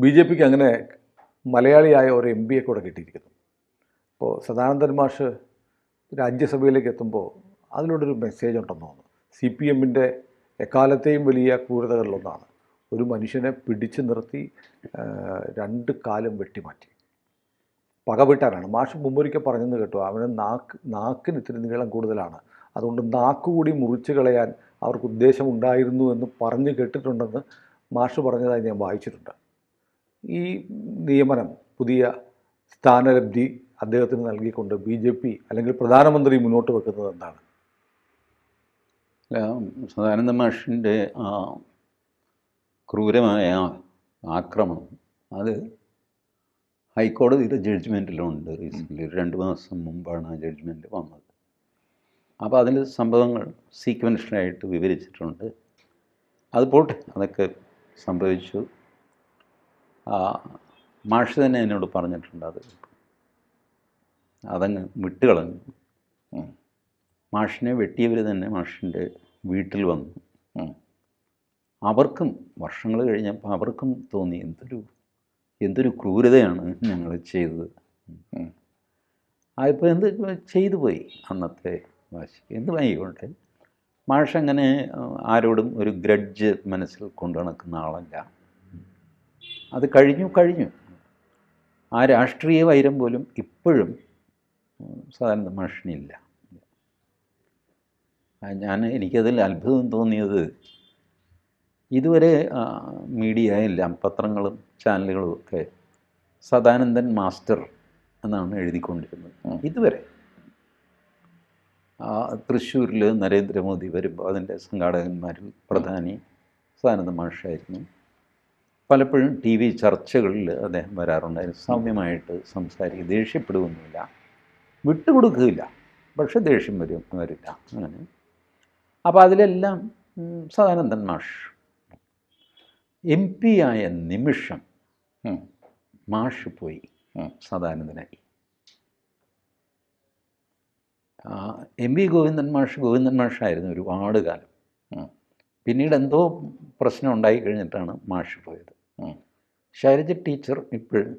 B J പിക്ക് അങ്ങനെ മലയാളിയായ ഒരു എം പിയെ കൂടെ കിട്ടിയിരിക്കുന്നു. ഇപ്പോൾ സദാനന്ദൻ മാഷ് രാജ്യസഭയിലേക്ക് എത്തുമ്പോൾ അതിലൂടെയൊരു മെസ്സേജ് ഉണ്ടെന്ന് തോന്നുന്നു. CPM-ൻ്റെ എക്കാലത്തെയും വലിയ ക്രൂരതകളിലൊന്നാണ് ഒരു മനുഷ്യനെ പിടിച്ചു നിർത്തി 2 കാലും വെട്ടിമാറ്റി. പകവിട്ടാനാണ്. മാഷ് മുമ്പൊരിക്കൽ പറഞ്ഞെന്ന് കേട്ടു, അവന് നാക്കിന് ഇത്തിരി നീളം കൂടുതലാണ്, അതുകൊണ്ട് നാക്കുകൂടി മുറിച്ച് കളയാൻ അവർക്ക് ഉദ്ദേശമുണ്ടായിരുന്നു എന്ന് പറഞ്ഞ് കേട്ടിട്ടുണ്ടെന്ന് മാഷ് പറഞ്ഞതായി ഞാൻ വായിച്ചിട്ടുണ്ട്. ഈ നിയമനം, പുതിയ സ്ഥാനലബ്ധി അദ്ദേഹത്തിന് നൽകിക്കൊണ്ട് BJP അല്ലെങ്കിൽ പ്രധാനമന്ത്രി മുന്നോട്ട് വെക്കുന്നത് എന്താണ്? സദാനന്ദ മാഷിൻ്റെ ക്രൂരമായ ആക്രമണം അത് ഹൈക്കോടതിയുടെ ജഡ്ജ്മെൻറ്റിലുണ്ട്. റീസെൻ്റ്ലി 2 മാസം മുമ്പാണ് ആ ജഡ്ജ്മെൻറ്റ് വന്നത്. അപ്പോൾ അതിൽ സംഭവങ്ങൾ സീക്വൻഷ്യലായിട്ട് വിവരിച്ചിട്ടുണ്ട്. അത് പോട്ടെ, അതൊക്കെ സംഭവിച്ചു. മാഷ് തന്നെ എന്നോട് പറഞ്ഞിട്ടുണ്ട് അതങ്ങ് വിട്ടുകളഞ്ഞു. മാഷിനെ വെട്ടിയവർ തന്നെ മാഷിൻ്റെ വീട്ടിൽ വന്നു. അവർക്കും വർഷങ്ങൾ കഴിഞ്ഞപ്പോൾ അവർക്കും തോന്നി എന്തൊരു ക്രൂരതയാണ് ഞങ്ങൾ ചെയ്തത്. അതിപ്പോൾ എന്ത് ചെയ്തു പോയി അന്നത്തെ വാശി. എന്തുമായിക്കോട്ടെ, മാഷ് അങ്ങനെ ആരോടും ഒരു ഗ്രഡ്ജ് മനസ്സിൽ കൊണ്ടു നടക്കുന്ന ആളല്ല. അത് കഴിഞ്ഞു. ആ രാഷ്ട്രീയ വൈരം പോലും ഇപ്പോഴും സദാനന്ദ മാഷിനില്ല. എനിക്കതിൽ അത്ഭുതം തോന്നിയത്, ഇതുവരെ മീഡിയ എല്ലാം, പത്രങ്ങളും ചാനലുകളും ഒക്കെ സദാനന്ദൻ മാസ്റ്റർ എന്നാണ് എഴുതിക്കൊണ്ടിരുന്നത്. ഇതുവരെ തൃശ്ശൂരിൽ നരേന്ദ്രമോദി വരുമ്പോൾ അതിൻ്റെ സംഘാടകന്മാരിൽ പ്രധാനി സദാനന്ദ മാഷായിരുന്നു. പലപ്പോഴും TV ചർച്ചകളിൽ അദ്ദേഹം വരാറുണ്ടായിരുന്നു. സൗമ്യമായിട്ട് സംസാരിക്കുക, ദേഷ്യപ്പെടുകയൊന്നുമില്ല, വിട്ടുകൊടുക്കുകയില്ല, പക്ഷെ ദേഷ്യം വരില്ല അങ്ങനെ. അപ്പോൾ അതിലെല്ലാം സദാനന്ദൻ മാഷ് MP ആയ നിമിഷം മാഷ് പോയി സദാനന്ദനായി. MV ഗോവിന്ദൻ മാഷായിരുന്നു ഒരുപാട് കാലം. പിന്നീട് എന്തോ പ്രശ്നം ഉണ്ടായി കഴിഞ്ഞിട്ടാണ് മാഷ് പോയത്. ശൈലജ ടീച്ചർ ഇപ്പോഴും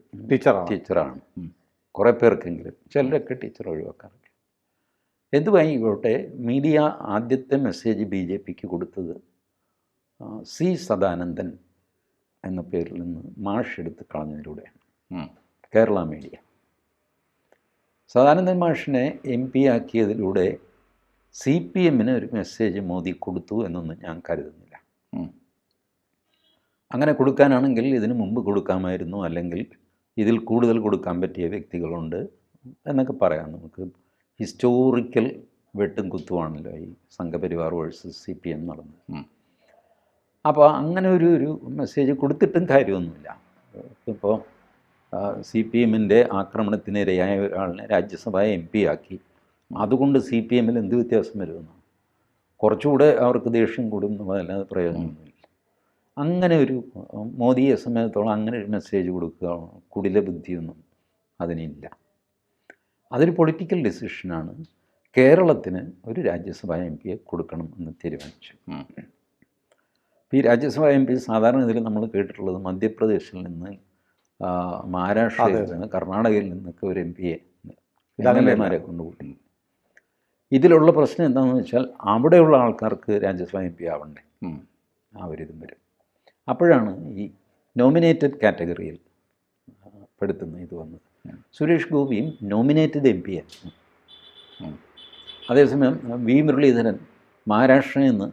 ടീച്ചറാണ്. കുറേ പേർക്കെങ്കിലും, ചിലരൊക്കെ ടീച്ചർ ഒഴിവാക്കാറില്ല. എന്തുവായിക്കോട്ടെ, മീഡിയ ആദ്യത്തെ മെസ്സേജ് BJPക്ക് കൊടുത്തത് C സദാനന്ദൻ എന്ന പേരിൽ നിന്ന് മാഷ് എടുത്ത് കളഞ്ഞതിലൂടെയാണ്. കേരള മീഡിയ സദാനന്ദൻ മാഷിനെ MP ആക്കിയതിലൂടെ CPM-ന് ഒരു മെസ്സേജ് മോദി കൊടുത്തു എന്നൊന്നും ഞാൻ കരുതുന്നില്ല. അങ്ങനെ കൊടുക്കാനാണെങ്കിൽ ഇതിനു മുമ്പ് കൊടുക്കാമായിരുന്നു, അല്ലെങ്കിൽ ഇതിൽ കൂടുതൽ കൊടുക്കാൻ പറ്റിയ വ്യക്തികളുണ്ട് എന്നൊക്കെ പറയാം. നമുക്ക് ഹിസ്റ്റോറിക്കൽ വെട്ടും കുത്തുവാണല്ലോ ഈ സംഘപരിവാർ വേഴ്സസ് CPM നടന്നത്. അപ്പോൾ അങ്ങനെ ഒരു മെസ്സേജ് കൊടുത്തിട്ടും കാര്യമൊന്നുമില്ല. ഇപ്പോൾ CPM-ൻ്റെ ആക്രമണത്തിനിരയായ ഒരാളിനെ രാജ്യസഭ MP ആക്കി, അതുകൊണ്ട് CPM-ൽ എന്ത് വ്യത്യാസം വരുമെന്നാണ്? കുറച്ചുകൂടെ അവർക്ക് ദേഷ്യം കൂടും എന്നുള്ളതല്ലാതെ പ്രയോജനമൊന്നുമില്ല. അങ്ങനെ ഒരു മോദിയെ സംബന്ധിച്ചിടത്തോളം അങ്ങനെ ഒരു മെസ്സേജ് കൊടുക്കുക, കുടില ബുദ്ധിയൊന്നും അതിനില്ല. അതൊരു പൊളിറ്റിക്കൽ ഡിസിഷനാണ്. കേരളത്തിന് ഒരു രാജ്യസഭാ MP കൊടുക്കണം എന്ന് തീരുമാനിച്ചു. ഈ രാജ്യസഭാ MP സാധാരണ ഇതിൽ നമ്മൾ കേട്ടിട്ടുള്ളത് മധ്യപ്രദേശിൽ നിന്ന്, മഹാരാഷ്ട്രയിൽ നിന്ന്, കർണാടകയിൽ നിന്നൊക്കെ ഒരു MP-യെ MLA-മാരെ കൊണ്ടുകൂട്ടി. ഇതിലുള്ള പ്രശ്നം എന്താണെന്ന് വെച്ചാൽ, അവിടെയുള്ള ആൾക്കാർക്ക് രാജ്യസഭാ MP ആവണ്ടേ, ആ ഒരിതും വരും. അപ്പോഴാണ് ഈ നോമിനേറ്റഡ് കാറ്റഗറിയിൽ പെടുത്തുന്ന ഇത് വന്നത്. സുരേഷ് ഗോപിയും നോമിനേറ്റഡ് MP ആയിരുന്നു. അതേസമയം V മുരളീധരൻ മഹാരാഷ്ട്രയിൽ നിന്ന്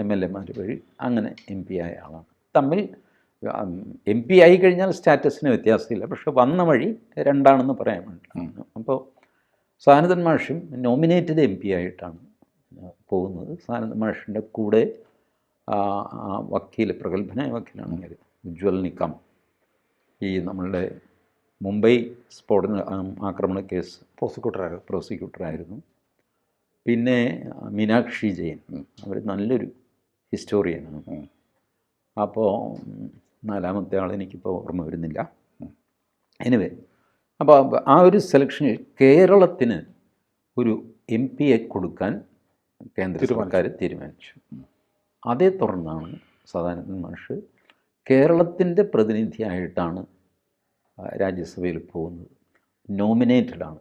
MLA-മാർ വഴി അങ്ങനെ MP ആയ ആളാണ്. തമ്മിൽ MP ആയി കഴിഞ്ഞാൽ സ്റ്റാറ്റസിന് വ്യത്യാസമില്ല, പക്ഷെ വന്ന വഴി രണ്ടാണെന്ന് പറയാൻ വേണ്ടി. അപ്പോൾ സദാനന്ദൻ മാഷും നോമിനേറ്റഡ് MP ആയിട്ടാണ് പോകുന്നത്. സദാനന്ദൻ മാഷിൻ്റെ കൂടെ വക്കീൽ, പ്രഗത്ഭനായ വക്കീലാണെങ്കിൽ ഉജ്വൽ നിക്കം, ഈ നമ്മളുടെ മുംബൈ സ്ഫോടന ആക്രമണ കേസ് പ്രോസിക്യൂട്ടറായിരുന്നു. പിന്നെ മീനാക്ഷി ജെയിൻ, അവർ നല്ലൊരു ഹിസ്റ്റോറിയനാണ്. അപ്പോൾ 4-മത്തെ ആൾ എനിക്കിപ്പോൾ ഓർമ്മ വരുന്നില്ല. എനിവേ, അപ്പോൾ ആ ഒരു സെലക്ഷനിൽ കേരളത്തിന് ഒരു MP-യെ കൊടുക്കാൻ കേന്ദ്ര സർക്കാർ തീരുമാനിച്ചു. അതേ തുടർന്നാണ് സദാനന്ദൻ മാഷ് കേരളത്തിൻ്റെ പ്രതിനിധിയായിട്ടാണ് രാജ്യസഭയിൽ പോകുന്നത്. നോമിനേറ്റഡാണ്.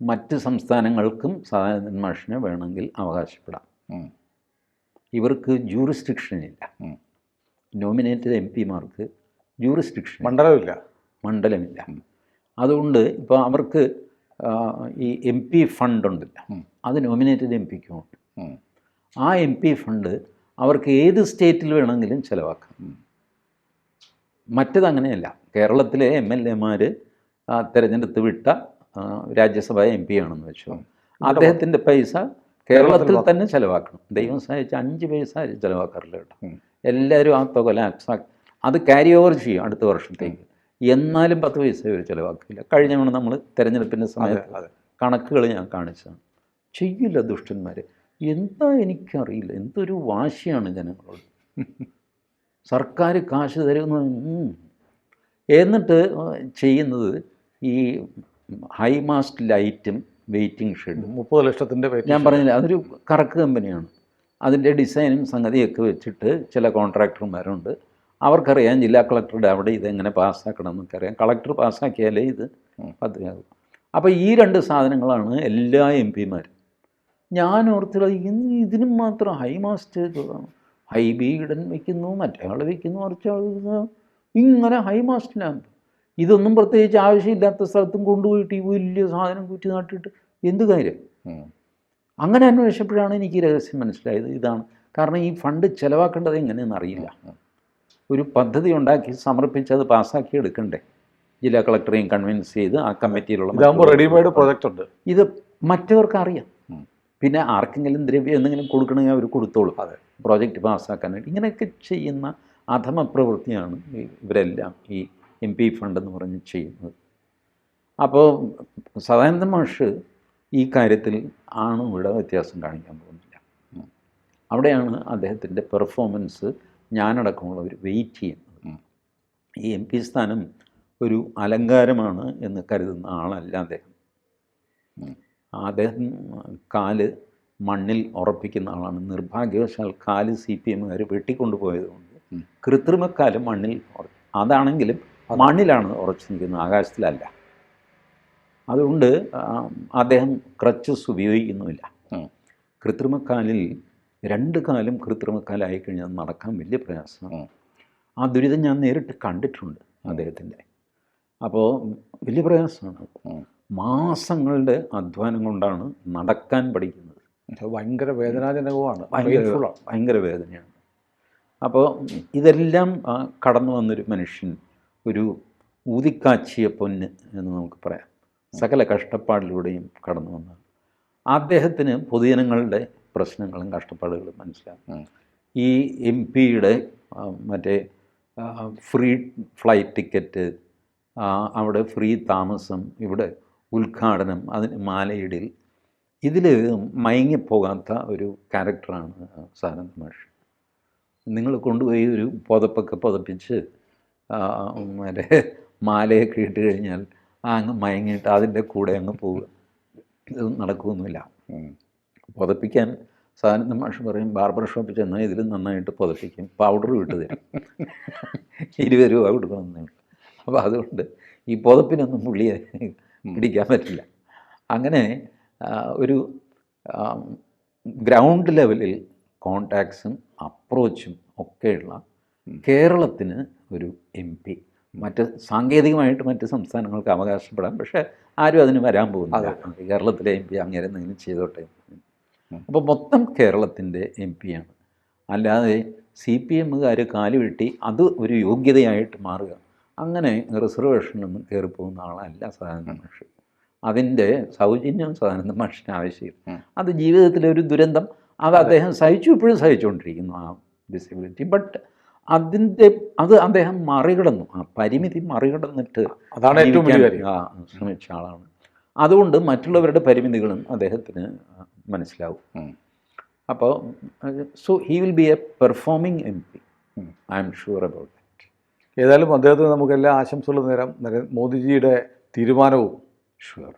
മറ്റ് സംസ്ഥാനങ്ങൾക്കും സദാനന്ദൻ മാഷിനെ വേണമെങ്കിൽ അവകാശപ്പെടാം. ഇവർക്ക് ജൂറിസ്ഡിക്ഷനില്ല. നോമിനേറ്റഡ് എം പിമാർക്ക് ജൂറിസ്ഡിക്ഷൻ മണ്ഡലമില്ല. അതുകൊണ്ട് ഇപ്പോൾ അവർക്ക് ഈ എം പി ഫണ്ടുണ്ടല്ല, അത് നോമിനേറ്റഡ് എം പിക്കുമുണ്ട്. ആ എം പി ഫണ്ട് അവർക്ക് ഏത് സ്റ്റേറ്റിൽ വേണമെങ്കിലും ചിലവാക്കാം. മറ്റതങ്ങനെയല്ല. കേരളത്തിലെ MLA-മാർ തിരഞ്ഞെടുത്ത് വിട്ട രാജ്യസഭ എം പി ആണെന്ന് വെച്ചോ, അദ്ദേഹത്തിൻ്റെ പൈസ കേരളത്തിൽ തന്നെ ചിലവാക്കണം. ദൈവം സഹായിച്ച് 5 പൈസ ചിലവാക്കാറില്ല കേട്ടോ. എല്ലാവരും ആ തുക ലാക്സാക്കി അത് ക്യാരി ഓവർ ചെയ്യും അടുത്ത വർഷത്തേക്ക്. എന്നാലും 10 പൈസ ഇവർ ചിലവാക്കില്ല. കഴിഞ്ഞ തവണ നമ്മൾ തിരഞ്ഞെടുപ്പിൻ്റെ സമയത്ത് കണക്കുകൾ ഞാൻ കാണിച്ചതാണ്. ചെയ്യില്ല ദുഷ്ടന്മാർ. എന്താ എനിക്കറിയില്ല, എന്തൊരു വാശിയാണ് ജനങ്ങളോട്. സർക്കാർ കാശ് തരുമെന്ന് എന്നിട്ട് ചെയ്യുന്നത് ഈ ഹൈ മാസ്റ്റ് ലൈറ്റും വെയിറ്റിംഗ് ഷെഡും 30 ലക്ഷത്തിൻ്റെ ഞാൻ പറഞ്ഞില്ല, അതൊരു കറക്ക് കമ്പനിയാണ്. അതിൻ്റെ ഡിസൈനും സംഗതിയൊക്കെ വെച്ചിട്ട് ചില കോൺട്രാക്ടർമാരുണ്ട്. അവർക്കറിയാം ജില്ലാ കളക്ടറുടെ അവിടെ ഇതെങ്ങനെ പാസ്സാക്കണം എന്നൊക്കെ അറിയാം. കളക്ടർ പാസ്സാക്കിയാലേ ഇത് പദ്ധതിയാകും. അപ്പോൾ ഈ 2 സാധനങ്ങളാണ് എല്ലാ എം പിമാരും. ഞാൻ ഓർത്തില്ല ഇതിനും മാത്രം ഹൈ മാസ്റ്റ് ഹൈ ബീഡൻ വയ്ക്കുന്നു, മറ്റേ ആൾ വയ്ക്കുന്നു, മറിച്ചാൾ ഇങ്ങനെ ഹൈ മാസ്റ്റ് ലാമ്പ്. ഇതൊന്നും പ്രത്യേകിച്ച് ആവശ്യമില്ലാത്ത സ്ഥലത്തും കൊണ്ടുപോയിട്ട് ഈ വലിയ സാധനം കുറ്റി നാട്ടിട്ട് എന്ത് കാര്യം? അങ്ങനെ അന്വേഷിച്ചപ്പോഴാണ് എനിക്ക് ഈ രഹസ്യം മനസ്സിലായത്. ഇതാണ് കാരണം. ഈ ഫണ്ട് ചിലവാക്കേണ്ടത് എങ്ങനെയെന്ന് അറിയില്ല. ഒരു പദ്ധതി ഉണ്ടാക്കി സമർപ്പിച്ച് അത് പാസ്സാക്കി എടുക്കണ്ടേ? ജില്ലാ കളക്ടറെയും കൺവിൻസ് ചെയ്ത് ആ കമ്മിറ്റിയിലുള്ള റെഡിമെയ്ഡ് പ്രൊജക്റ്റ് ഉണ്ട്. ഇത് മറ്റവർക്ക് അറിയാം. പിന്നെ ആർക്കെങ്കിലും ദ്രവ്യം എന്തെങ്കിലും കൊടുക്കണമെങ്കിൽ അവർ കൊടുത്തോളും. അതെ, പ്രോജക്റ്റ് പാസ്സാക്കാനായിട്ട്. ഇങ്ങനെയൊക്കെ ചെയ്യുന്ന അധമ പ്രവൃത്തിയാണ് ഇവരെല്ലാം ഈ എം പി ഫണ്ട് എന്ന് പറഞ്ഞ് ചെയ്യുന്നത്. അപ്പോൾ സദാനന്ദൻ മാഷ് ഈ കാര്യത്തിൽ ആണും ഇവിടെ വ്യത്യാസം കാണിക്കാൻ പോകുന്നില്ല. അവിടെയാണ് അദ്ദേഹത്തിൻ്റെ പെർഫോമൻസ് ഞാനടക്കമുള്ളവർ വെയിറ്റ് ചെയ്യുന്നത്. ഈ എം പി സ്ഥാനം ഒരു അലങ്കാരമാണ് എന്ന് കരുതുന്ന ആളല്ല അദ്ദേഹം. അദ്ദേഹം കാല് മണ്ണിൽ ഉറപ്പിക്കുന്ന ആളാണ്. നിർഭാഗ്യവശാൽ കാല് CPM-കാർ വെട്ടിക്കൊണ്ടുപോയതുകൊണ്ട് കൃത്രിമക്കാല് മണ്ണിൽ അതാണെങ്കിലും മണ്ണിലാണ് ഉറച്ചു നിൽക്കുന്നത്, ആകാശത്തിലല്ല. അതുകൊണ്ട് അദ്ദേഹം ക്രച്ചസ് ഉപയോഗിക്കുന്നുമില്ല. കൃത്രിമക്കാലിൽ 2 കാലും കൃത്രിമക്കാലായി കഴിഞ്ഞാൽ നടക്കാൻ വലിയ പ്രയാസമാണ്. ആ ദുരിതം ഞാൻ നേരിട്ട് കണ്ടിട്ടുണ്ട് അദ്ദേഹത്തിൻ്റെ. അപ്പോൾ വലിയ പ്രയാസമാണ്. മാസങ്ങളുടെ അധ്വാനം കൊണ്ടാണ് നടക്കാൻ പഠിക്കുന്നത്. ഭയങ്കര വേദനാജനകമാണ്, ഭയങ്കര വേദനയാണ്. അപ്പോൾ ഇതെല്ലാം കടന്നു വന്നൊരു മനുഷ്യൻ, ഒരു ഊതിക്കാച്ചിയ പൊന്ന് എന്ന് നമുക്ക് പറയാം. സകല കഷ്ടപ്പാടിലൂടെയും കടന്നു വന്ന അദ്ദേഹത്തിന് പൊതുജനങ്ങളുടെ പ്രശ്നങ്ങളും കഷ്ടപ്പാടുകളും മനസ്സിലാക്കും. ഈ എം പിയുടെ മറ്റേ ഫ്രീ ഫ്ലൈറ്റ് ടിക്കറ്റ്, അവിടെ ഫ്രീ താമസം, ഇവിടെ ഉദ്ഘാടനം, അതിന് മാലയിടൽ, ഇതിൽ മയങ്ങിപ്പോകാത്ത ഒരു ക്യാരക്ടറാണ് സദാനന്ദൻ മാഷ്. നിങ്ങൾ കൊണ്ടുപോയി ഒരു പുതപ്പൊക്കെ പുതപ്പിച്ച് മറ്റേ മാലയൊക്കെ ഇട്ട് കഴിഞ്ഞാൽ അങ്ങ് മയങ്ങിയിട്ട് അതിൻ്റെ കൂടെ അങ്ങ് പോവുക. ഇതൊന്നും നടക്കുകയൊന്നുമില്ല. പുതപ്പിക്കാൻ സദാനന്ദൻ മാഷ് പറയും, ബാർബർ ഷോപ്പിൽ ചെന്നാൽ ഇതിലും നന്നായിട്ട് പുതപ്പിക്കും, പൗഡർ വിട്ട് തരും, 20 രൂപ കൊടുക്കണമെന്നുണ്ട്. അപ്പോൾ അതുകൊണ്ട് ഈ പുതപ്പിനൊന്നും പുള്ളിയെ പിടിക്കാൻ പറ്റില്ല. അങ്ങനെ ഒരു ഗ്രൗണ്ട് ലെവലിൽ കോണ്ടാക്ട്സും അപ്രോച്ചും ഒക്കെയുള്ള കേരളത്തിന് ഒരു എം പി. മറ്റ് സാങ്കേതികമായിട്ട് മറ്റ് സംസ്ഥാനങ്ങൾക്ക് അവകാശപ്പെടാം, പക്ഷേ ആരും അതിന് വരാൻ പോകുന്നില്ല. കേരളത്തിലെ എം പി അങ്ങനെ എന്തെങ്കിലും ചെയ്തോട്ടെ. അപ്പോൾ മൊത്തം കേരളത്തിൻ്റെ എം പിയാണ്. അല്ലാതെ CPM-കാർ കാലുവെട്ടി അത് ഒരു യോഗ്യതയായിട്ട് മാറുക, അങ്ങനെ റിസർവേഷനൊന്നും കയറിപ്പോകുന്ന ആളല്ല സദാനന്ദൻ മാഷ്. അതിൻ്റെ സൗജന്യം സദാനന്ദൻ മാഷിന് ആവശ്യം. അത് ജീവിതത്തിലെ ഒരു ദുരന്തം. അത് അദ്ദേഹം ഇപ്പോഴും സഹിച്ചുകൊണ്ടിരിക്കുന്നു ആ ഡിസബിലിറ്റി. ബട്ട് അത് അദ്ദേഹം മറികടന്നു. ആ പരിമിതി മറികടന്നിട്ട് അതാണ് ഏറ്റവും വലിയ കാര്യം. ശ്രമിച്ച ആളാണ്. അതുകൊണ്ട് മറ്റുള്ളവരുടെ പരിമിതികളും അദ്ദേഹത്തിന് മനസ്സിലാവും. അപ്പോൾ so he will be A performing M P. I am sure about that. ഏതായാലും അദ്ദേഹത്തിന് നമുക്ക് എല്ലാ ആശംസകളും നേരം. മോദിജിയുടെ തീരുമാനവും ഷുവർ.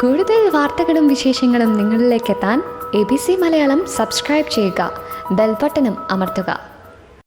കൂടുതൽ വാർത്തകളും വിശേഷങ്ങളും നിങ്ങളിലേക്ക് എത്താൻ ABC മലയാളം സബ്സ്ക്രൈബ് ചെയ്യുക, ബെൽ ബട്ടണും അമർത്തുക.